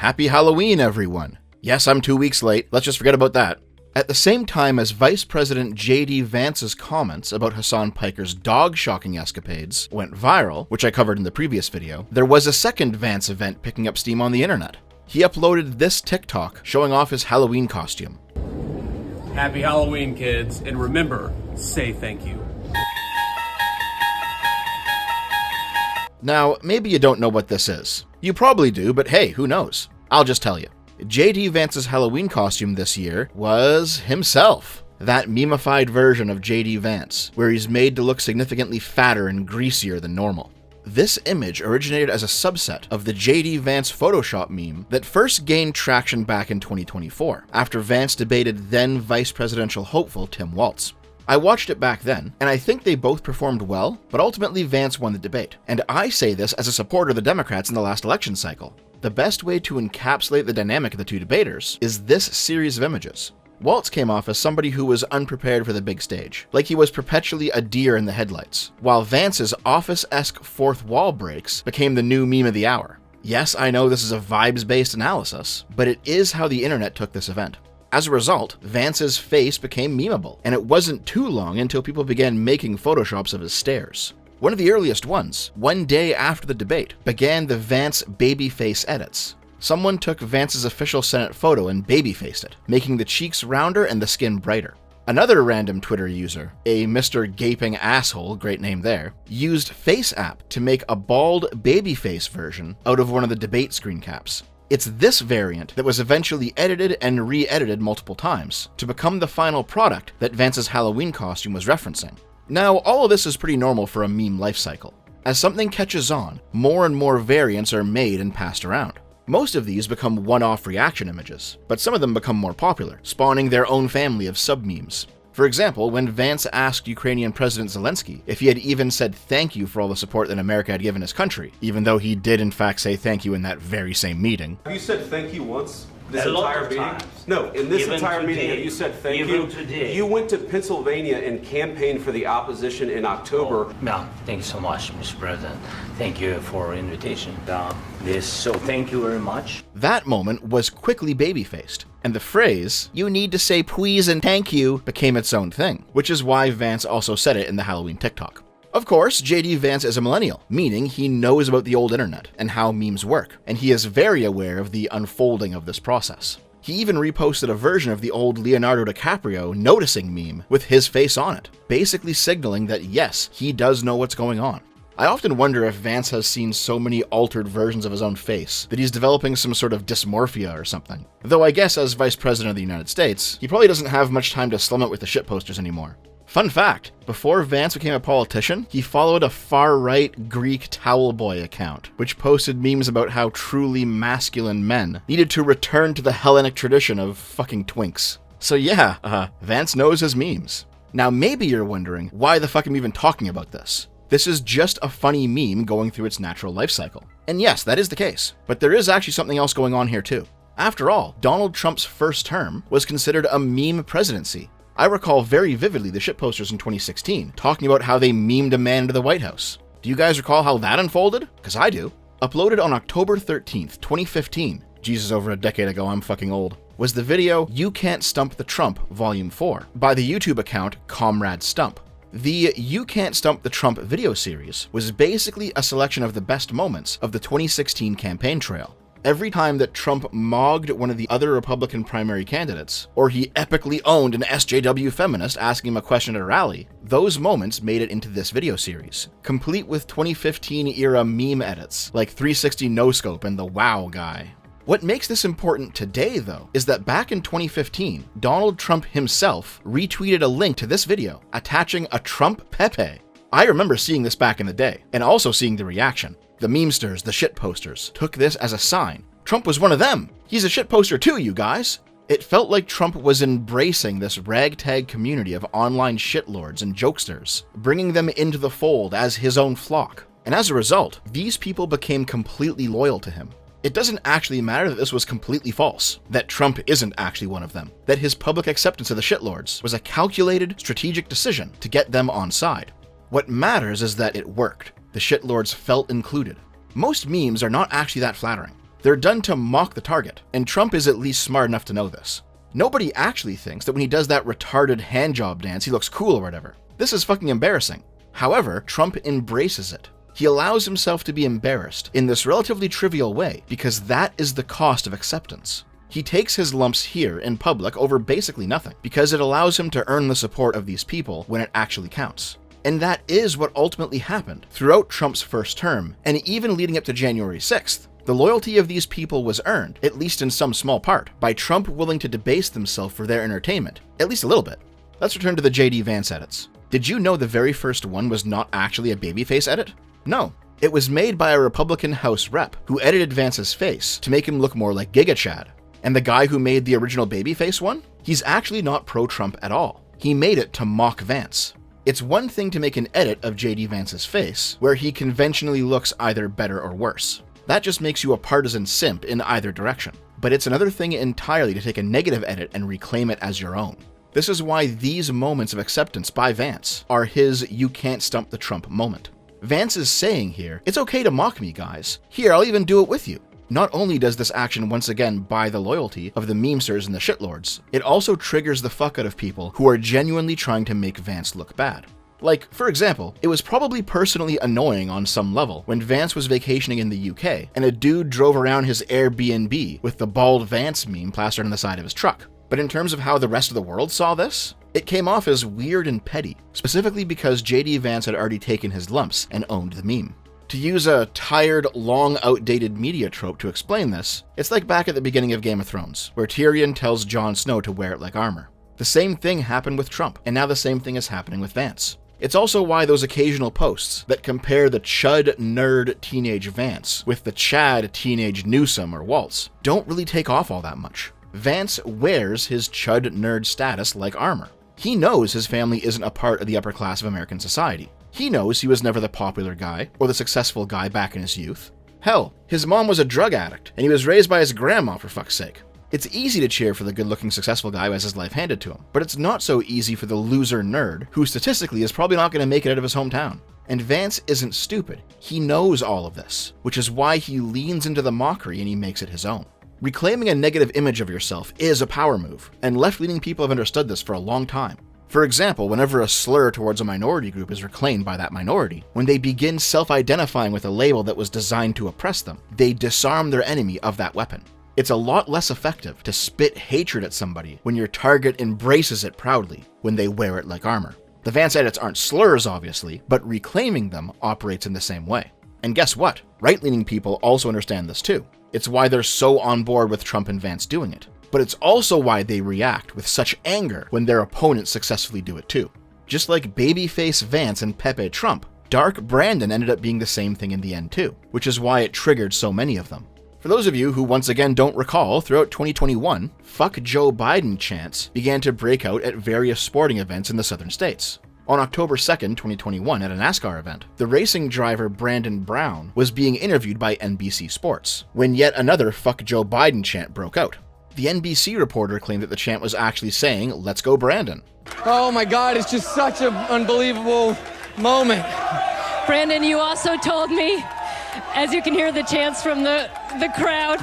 Happy Halloween, everyone. Yes, I'm 2 weeks late. Let's just forget about that. At the same time as Vice President JD Vance's comments about Hassan Piker's dog-shocking escapades went viral, which I covered in the previous video, there was a second Vance event picking up steam on the internet. He uploaded this TikTok showing off his Halloween costume. Happy Halloween, kids, and remember, say thank you. Now, maybe you don't know what this is. You probably do, but hey, who knows? I'll just tell you. JD Vance's Halloween costume this year was himself. That memeified version of JD Vance, where he's made to look significantly fatter and greasier than normal. This image originated as a subset of the JD Vance Photoshop meme that first gained traction back in 2024, after Vance debated then vice presidential hopeful Tim Walz. I watched it back then, and I think they both performed well, but ultimately Vance won the debate. And I say this as a supporter of the Democrats in the last election cycle. The best way to encapsulate the dynamic of the two debaters is this series of images. Walz came off as somebody who was unprepared for the big stage, like he was perpetually a deer in the headlights, while Vance's office-esque fourth wall breaks became the new meme of the hour. Yes, I know this is a vibes-based analysis, but it is how the internet took this event. As a result, Vance's face became memeable, and it wasn't too long until people began making photoshops of his stares. One of the earliest ones, one day after the debate, began the Vance babyface edits. Someone took Vance's official Senate photo and babyfaced it, making the cheeks rounder and the skin brighter. Another random Twitter user, a Mr. Gaping Asshole, great name there, used FaceApp to make a bald babyface version out of one of the debate screen caps. It's this variant that was eventually edited and re-edited multiple times to become the final product that Vance's Halloween costume was referencing. Now, all of this is pretty normal for a meme lifecycle. As something catches on, more and more variants are made and passed around. Most of these become one-off reaction images, but some of them become more popular, spawning their own family of sub-memes. For example, when Vance asked Ukrainian President Zelensky if he had even said thank you for all the support that America had given his country, even though he did in fact say thank you in that very same meeting. Have you said thank you once? This a entire lot of meeting? times. No, in this Even entire today. meeting, have you said thank Even you? today. You went to Pennsylvania and campaigned for the opposition in October. No, thank you so much, Mr. President. Thank you for invitation. So thank you very much. That moment was quickly baby-faced, and the phrase, "you need to say please and thank you," became its own thing, which is why Vance also said it in the Halloween TikTok. Of course, JD Vance is a millennial, meaning he knows about the old internet and how memes work, and he is very aware of the unfolding of this process. He even reposted a version of the old Leonardo DiCaprio noticing meme with his face on it, basically signaling that yes, he does know what's going on. I often wonder if Vance has seen so many altered versions of his own face that he's developing some sort of dysmorphia or something. Though I guess as Vice President of the United States, he probably doesn't have much time to slum it with the shit posters anymore. Fun fact, before Vance became a politician, he followed a far-right Greek towel boy account, which posted memes about how truly masculine men needed to return to the Hellenic tradition of fucking twinks. So yeah, Vance knows his memes. Now maybe you're wondering, why the fuck am I even talking about this? This is just a funny meme going through its natural life cycle. And yes, that is the case, but there is actually something else going on here too. After all, Donald Trump's first term was considered a meme presidency. I recall very vividly the shitposters in 2016 talking about how they memed a man into the White House. Do you guys recall how that unfolded? Because I do. Uploaded on October 13th, 2015, Jesus, over a decade ago, I'm fucking old, was the video You Can't Stump the Trump Volume 4 by the YouTube account Comrade Stump. The You Can't Stump the Trump video series was basically a selection of the best moments of the 2016 campaign trail. Every time that Trump mogged one of the other Republican primary candidates, or he epically owned an SJW feminist asking him a question at a rally, those moments made it into this video series, complete with 2015-era meme edits, like 360 no-scope and the wow guy. What makes this important today, though, is that back in 2015, Donald Trump himself retweeted a link to this video, attaching a Trump Pepe. I remember seeing this back in the day, and also seeing the reaction. The memesters, the shitposters, took this as a sign. Trump was one of them. He's a shitposter too, you guys. It felt like Trump was embracing this ragtag community of online shitlords and jokesters, bringing them into the fold as his own flock. And as a result, these people became completely loyal to him. It doesn't actually matter that this was completely false, that Trump isn't actually one of them, that his public acceptance of the shitlords was a calculated, strategic decision to get them on side. What matters is that it worked. The shitlords felt included. Most memes are not actually that flattering. They're done to mock the target, and Trump is at least smart enough to know this. Nobody actually thinks that when he does that retarded handjob dance, he looks cool or whatever. This is fucking embarrassing. However, Trump embraces it. He allows himself to be embarrassed in this relatively trivial way because that is the cost of acceptance. He takes his lumps here in public over basically nothing because it allows him to earn the support of these people when it actually counts. And that is what ultimately happened throughout Trump's first term and even leading up to January 6th. The loyalty of these people was earned, at least in some small part, by Trump willing to debase themselves for their entertainment, at least a little bit. Let's return to the JD Vance edits. Did you know the very first one was not actually a babyface edit? No. It was made by a Republican House rep who edited Vance's face to make him look more like Giga Chad. And the guy who made the original babyface one? He's actually not pro-Trump at all. He made it to mock Vance. It's one thing to make an edit of JD Vance's face, where he conventionally looks either better or worse. That just makes you a partisan simp in either direction. But it's another thing entirely to take a negative edit and reclaim it as your own. This is why these moments of acceptance by Vance are his "you can't stump the Trump" moment. Vance is saying here, it's okay to mock me, guys. Here, I'll even do it with you. Not only does this action once again buy the loyalty of the memesters and the shitlords, it also triggers the fuck out of people who are genuinely trying to make Vance look bad. Like, for example, it was probably personally annoying on some level when Vance was vacationing in the UK and a dude drove around his Airbnb with the bald Vance meme plastered on the side of his truck. But in terms of how the rest of the world saw this, it came off as weird and petty, specifically because JD Vance had already taken his lumps and owned the meme. To use a tired, long outdated media trope to explain this, it's like back at the beginning of Game of Thrones, where Tyrion tells Jon Snow to wear it like armor. The same thing happened with Trump, and now the same thing is happening with Vance. It's also why those occasional posts that compare the chud nerd teenage Vance with the Chad teenage Newsom or Waltz don't really take off all that much. Vance wears his chud nerd status like armor. He knows his family isn't a part of the upper class of American society. He knows he was never the popular guy or the successful guy back in his youth. Hell, his mom was a drug addict, and he was raised by his grandma, for fuck's sake. It's easy to cheer for the good-looking successful guy who has his life handed to him, but it's not so easy for the loser nerd who statistically is probably not going to make it out of his hometown. And Vance isn't stupid. He knows all of this, which is why he leans into the mockery and he makes it his own. Reclaiming a negative image of yourself is a power move, and left-leaning people have understood this for a long time. For example, whenever a slur towards a minority group is reclaimed by that minority, when they begin self-identifying with a label that was designed to oppress them, they disarm their enemy of that weapon. It's a lot less effective to spit hatred at somebody when your target embraces it proudly when they wear it like armor. The Vance edits aren't slurs, obviously, but reclaiming them operates in the same way. And guess what? Right-leaning people also understand this too. It's why they're so on board with Trump and Vance doing it. But it's also why they react with such anger when their opponents successfully do it too. Just like babyface Vance and Pepe Trump, Dark Brandon ended up being the same thing in the end too, which is why it triggered so many of them. For those of you who once again don't recall, throughout 2021, "Fuck Joe Biden" chants began to break out at various sporting events in the southern states. On October 2nd, 2021, at a NASCAR event, the racing driver Brandon Brown was being interviewed by NBC Sports, when yet another "Fuck Joe Biden" chant broke out. The NBC reporter claimed that the chant was actually saying, "Let's go Brandon." Oh my God, it's just such an unbelievable moment. Brandon, you also told me, as you can hear the chants from the crowd,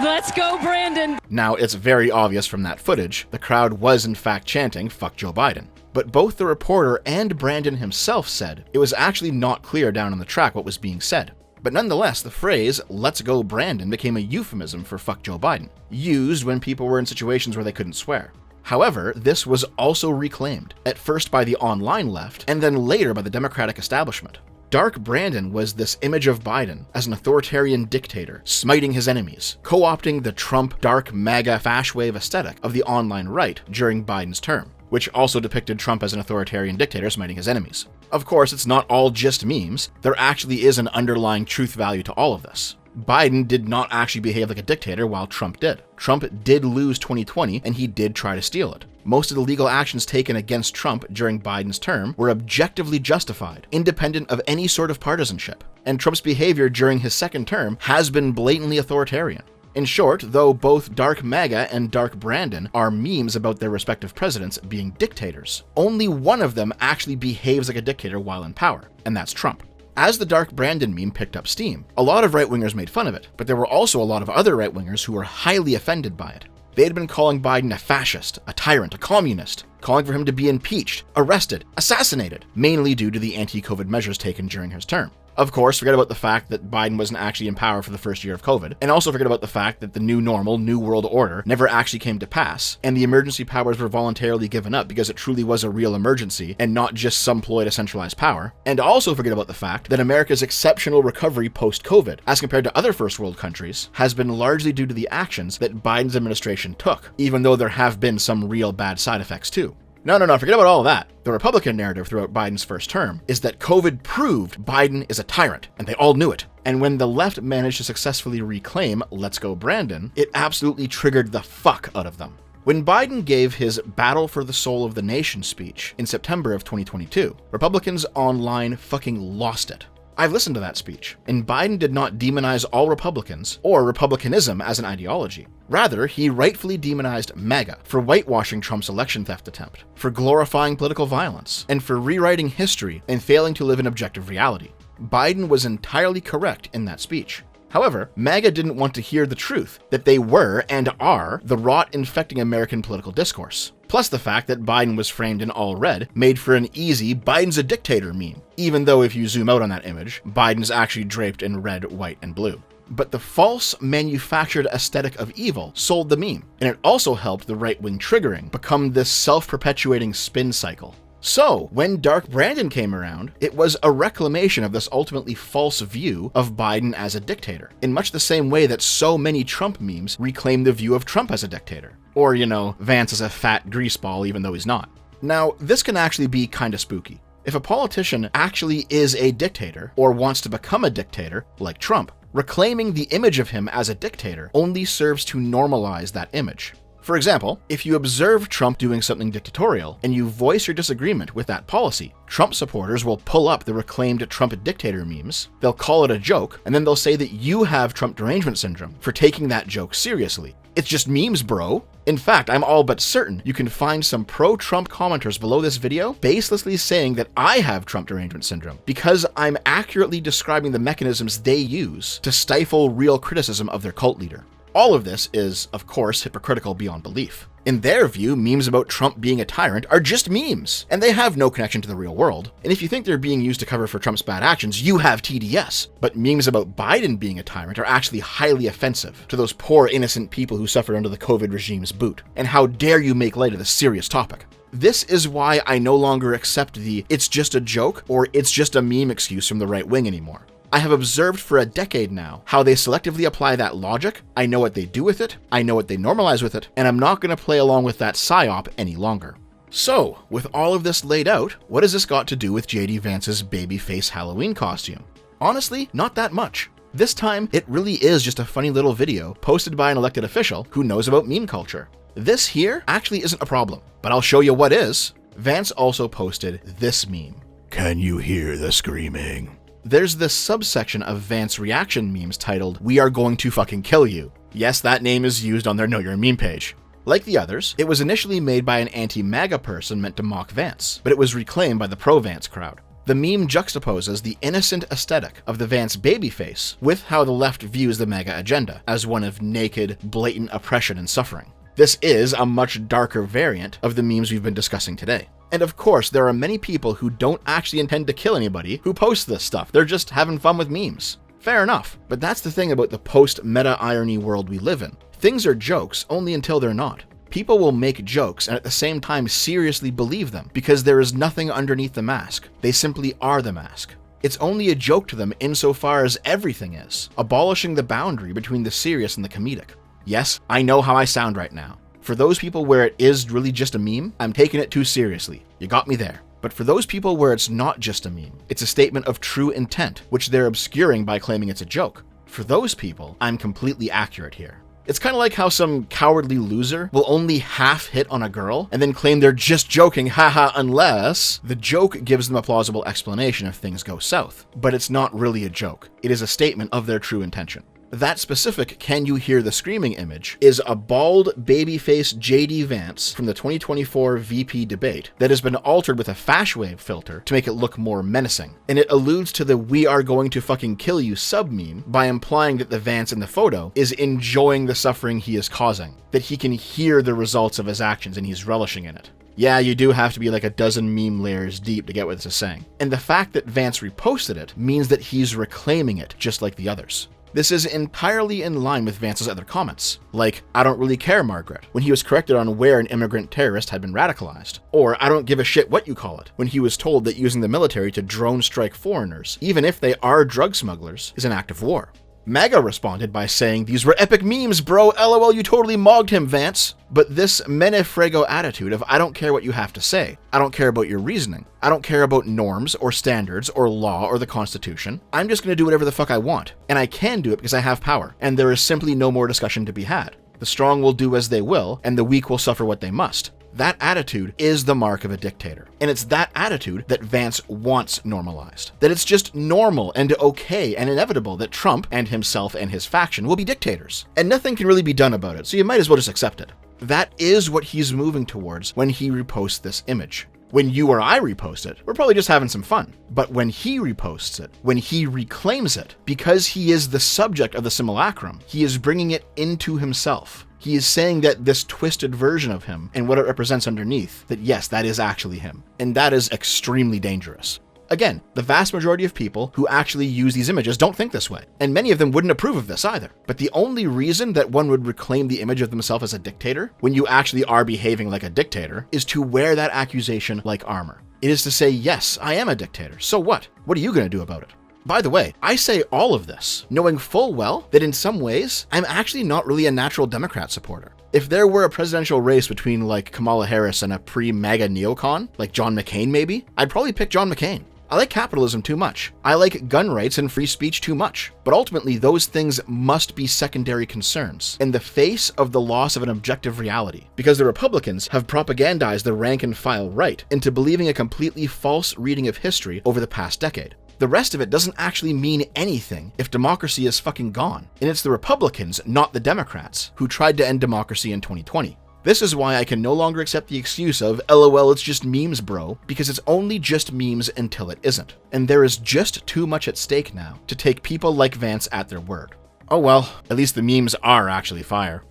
"Let's go Brandon." Now, it's very obvious from that footage, the crowd was in fact chanting, "Fuck Joe Biden." But both the reporter and Brandon himself said it was actually not clear down on the track what was being said. But nonetheless, the phrase, "Let's go Brandon" became a euphemism for "fuck Joe Biden," used when people were in situations where they couldn't swear. However, this was also reclaimed, at first by the online left, and then later by the Democratic establishment. Dark Brandon was this image of Biden as an authoritarian dictator, smiting his enemies, co-opting the Trump dark MAGA fash wave aesthetic of the online right during Biden's term, which also depicted Trump as an authoritarian dictator smiting his enemies. Of course, it's not all just memes. There actually is an underlying truth value to all of this. Biden did not actually behave like a dictator while Trump did. Trump did lose 2020, and he did try to steal it. Most of the legal actions taken against Trump during Biden's term were objectively justified, independent of any sort of partisanship. And Trump's behavior during his second term has been blatantly authoritarian. In short, though both Dark MAGA and Dark Brandon are memes about their respective presidents being dictators, only one of them actually behaves like a dictator while in power, and that's Trump. As the Dark Brandon meme picked up steam, a lot of right-wingers made fun of it, but there were also a lot of other right-wingers who were highly offended by it. They had been calling Biden a fascist, a tyrant, a communist, calling for him to be impeached, arrested, assassinated, mainly due to the anti-COVID measures taken during his term. Of course, forget about the fact that Biden wasn't actually in power for the first year of COVID, and also forget about the fact that the new normal, new world order never actually came to pass, and the emergency powers were voluntarily given up because it truly was a real emergency and not just some ploy to centralize power. And also forget about the fact that America's exceptional recovery post-COVID, as compared to other first world countries, has been largely due to the actions that Biden's administration took, even though there have been some real bad side effects too. No, forget about all of that. The Republican narrative throughout Biden's first term is that COVID proved Biden is a tyrant, and they all knew it. And when the left managed to successfully reclaim Let's Go Brandon, it absolutely triggered the fuck out of them. When Biden gave his Battle for the Soul of the Nation speech in September of 2022, Republicans online fucking lost it. I've listened to that speech, and Biden did not demonize all Republicans or Republicanism as an ideology. Rather, he rightfully demonized MAGA for whitewashing Trump's election theft attempt, for glorifying political violence, and for rewriting history and failing to live in objective reality. Biden was entirely correct in that speech. However, MAGA didn't want to hear the truth, that they were and are the rot infecting American political discourse. Plus the fact that Biden was framed in all red made for an easy "Biden's a dictator" meme, even though if you zoom out on that image, Biden's actually draped in red, white, and blue. But the false, manufactured aesthetic of evil sold the meme, and it also helped the right-wing triggering become this self-perpetuating spin cycle. So, when Dark Brandon came around, it was a reclamation of this ultimately false view of Biden as a dictator, in much the same way that so many Trump memes reclaim the view of Trump as a dictator. Or, Vance is a fat greaseball even though he's not. Now, this can actually be kinda spooky. If a politician actually is a dictator, or wants to become a dictator, like Trump, reclaiming the image of him as a dictator only serves to normalize that image. For example, if you observe Trump doing something dictatorial and you voice your disagreement with that policy, Trump supporters will pull up the reclaimed Trump dictator memes, they'll call it a joke, and then they'll say that you have Trump derangement syndrome for taking that joke seriously. It's just memes, bro. In fact, I'm all but certain you can find some pro-Trump commenters below this video baselessly saying that I have Trump derangement syndrome because I'm accurately describing the mechanisms they use to stifle real criticism of their cult leader. All of this is, of course, hypocritical beyond belief. In their view, memes about Trump being a tyrant are just memes, and they have no connection to the real world. And if you think they're being used to cover for Trump's bad actions, you have TDS. But memes about Biden being a tyrant are actually highly offensive to those poor innocent people who suffered under the COVID regime's boot. And how dare you make light of this serious topic? This is why I no longer accept the "it's just a joke" or "it's just a meme" excuse from the right wing anymore. I have observed for a decade now how they selectively apply that logic, I know what they do with it, I know what they normalize with it, and I'm not going to play along with that psyop any longer. So, with all of this laid out, what has this got to do with JD Vance's babyface Halloween costume? Honestly, not that much. This time, it really is just a funny little video posted by an elected official who knows about meme culture. This here actually isn't a problem, but I'll show you what is. Vance also posted this meme. Can you hear the screaming? There's this subsection of Vance reaction memes titled, "We are going to fucking kill you." Yes, that name is used on their Know Your Meme page. Like the others, it was initially made by an anti-MAGA person meant to mock Vance, but it was reclaimed by the pro-Vance crowd. The meme juxtaposes the innocent aesthetic of the Vance babyface with how the left views the MAGA agenda as one of naked, blatant oppression and suffering. This is a much darker variant of the memes we've been discussing today. And of course, there are many people who don't actually intend to kill anybody who post this stuff. They're just having fun with memes. Fair enough, but that's the thing about the post-meta-irony world we live in. Things are jokes only until they're not. People will make jokes and at the same time seriously believe them because there is nothing underneath the mask. They simply are the mask. It's only a joke to them insofar as everything is, abolishing the boundary between the serious and the comedic. Yes, I know how I sound right now. For those people where it is really just a meme, I'm taking it too seriously. You got me there. But for those people where it's not just a meme, it's a statement of true intent, which they're obscuring by claiming it's a joke. For those people, I'm completely accurate here. It's kind of like how some cowardly loser will only half hit on a girl and then claim they're just joking, haha, unless the joke gives them a plausible explanation if things go south. But it's not really a joke. It is a statement of their true intention. That specific "can you hear the screaming" image is a bald, babyface JD Vance from the 2024 VP debate that has been altered with a Fashwave filter to make it look more menacing. And it alludes to the "we are going to fucking kill you" sub-meme by implying that the Vance in the photo is enjoying the suffering he is causing, that he can hear the results of his actions and he's relishing in it. Yeah, you do have to be like a dozen meme layers deep to get what this is saying. And the fact that Vance reposted it means that he's reclaiming it just like the others. This is entirely in line with Vance's other comments, like, "I don't really care, Margaret," when he was corrected on where an immigrant terrorist had been radicalized, or "I don't give a shit what you call it," when he was told that using the military to drone strike foreigners, even if they are drug smugglers, is an act of war. MAGA responded by saying, "These were epic memes, bro, lol, you totally mogged him, Vance." But this menefrego attitude of "I don't care what you have to say, I don't care about your reasoning, I don't care about norms or standards or law or the Constitution, I'm just gonna do whatever the fuck I want, and I can do it because I have power, and there is simply no more discussion to be had. The strong will do as they will, and the weak will suffer what they must." That attitude is the mark of a dictator. And it's that attitude that Vance wants normalized. That it's just normal and okay and inevitable that Trump and himself and his faction will be dictators. And nothing can really be done about it, so you might as well just accept it. That is what he's moving towards when he reposts this image. When you or I repost it, we're probably just having some fun. But when he reposts it, when he reclaims it, because he is the subject of the simulacrum, he is bringing it into himself. He is saying that this twisted version of him and what it represents underneath, that yes, that is actually him. And that is extremely dangerous. Again, the vast majority of people who actually use these images don't think this way, and many of them wouldn't approve of this either. But the only reason that one would reclaim the image of themselves as a dictator, when you actually are behaving like a dictator, is to wear that accusation like armor. It is to say, yes, I am a dictator, so what? What are you going to do about it? By the way, I say all of this, knowing full well that in some ways, I'm actually not really a natural Democrat supporter. If there were a presidential race between like Kamala Harris and a pre-MAGA neocon, like John McCain maybe, I'd probably pick John McCain. I like capitalism too much. I like gun rights and free speech too much. But ultimately, those things must be secondary concerns in the face of the loss of an objective reality, because the Republicans have propagandized the rank and file right into believing a completely false reading of history over the past decade. The rest of it doesn't actually mean anything if democracy is fucking gone. And it's the Republicans, not the Democrats, who tried to end democracy in 2020. This is why I can no longer accept the excuse of, LOL, it's just memes, bro, because it's only just memes until it isn't. And there is just too much at stake now to take people like Vance at their word. Oh well, at least the memes are actually fire.